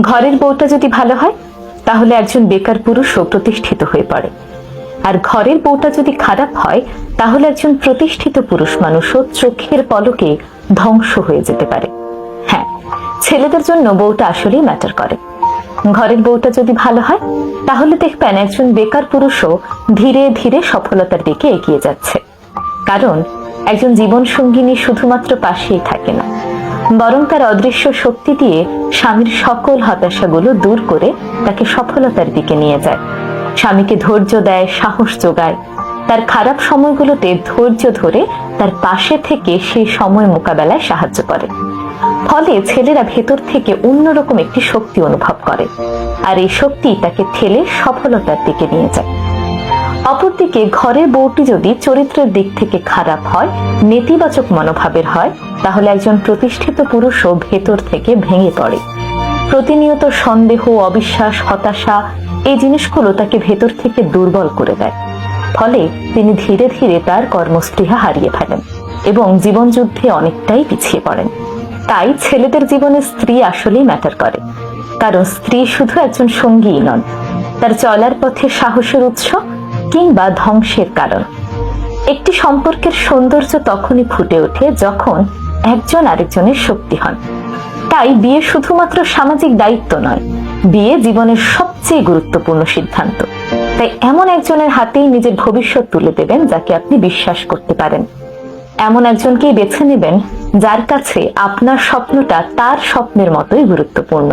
ঘরের বউটা যদি ভালো হয় তাহলে একজন বেকার পুরুষও প্রতিষ্ঠিত হয়ে পড়ে, আর ঘরের বউটা যদি খারাপ হয় তাহলে একজন প্রতিষ্ঠিত পুরুষ মানুষও চোখের পলকে ধ্বংস হয়ে যেতে পারে। হ্যাঁ, ছেলেদের জন্য বউটা আসলেই ম্যাটার করে। ঘরের বউটা যদি ভালো হয় তাহলে দেখবেন একজন বেকার পুরুষও ধীরে ধীরে সফলতার দিকে এগিয়ে যাচ্ছে। কারণ একজন জীবন সঙ্গিনী শুধুমাত্র পাশেই থাকে না, বরং তার অদৃশ্য শক্তি দিয়ে স্বামীর সকল হতাশাগুলো দূর করে তাকে সফলতার দিকে নিয়ে যায়। স্বামীকে ধৈর্য দেয়, সাহস যোগায়, তার খারাপ সময়গুলোতে ধৈর্য ধরে তার পাশে থেকে সেই সময় মোকাবেলায় সাহায্য করে। ফলে ছেলেরা ভেতর থেকে অন্যরকম একটি শক্তি অনুভব করে, আর এই শক্তি তাকে ঠেলে সফলতার দিকে নিয়ে যায়। অপরদিকে ঘরের বউটি যদি চরিত্রের দিক থেকে খারাপ হয়, নেতিবাচক মনোভাবের হয়, তাহলে একজন প্রতিষ্ঠিত পুরুষও ভেতর থেকে ভেঙে পড়ে। প্রতিনিয়ত সন্দেহ, অবিশ্বাস, হতাশা এই জিনিসগুলো তাকে ভেতর থেকে দুর্বল করে দেয়। ফলে তিনি ধীরে ধীরে তার কর্মস্পৃহা হারিয়ে ফেলেন এবং জীবনযুদ্ধে অনেকটাই পিছিয়ে পড়েন। তাই ছেলেদের জীবনে স্ত্রী আসলেই ম্যাটার করে, কারণ স্ত্রী শুধু একজন সঙ্গীই নন, তার চলার পথে সাহসের উৎস কিংবা ধ্বংসের কারণ। একটি সম্পর্কের সৌন্দর্য তখনই ফুটে ওঠে যখন একজন আরেকজনের শক্তি হন। তাই বিয়ে শুধুমাত্র সামাজিক দায়িত্ব নয়, বিয়ে জীবনের সবচেয়ে গুরুত্বপূর্ণ সিদ্ধান্ত। তাই এমন একজনের হাতেই নিজের ভবিষ্যৎ তুলে দেবেন যাকে আপনি বিশ্বাস করতে পারেন। এমন একজনকেই বেছে নেবেন যার কাছে আপনার স্বপ্নটা তার স্বপ্নের মতোই গুরুত্বপূর্ণ।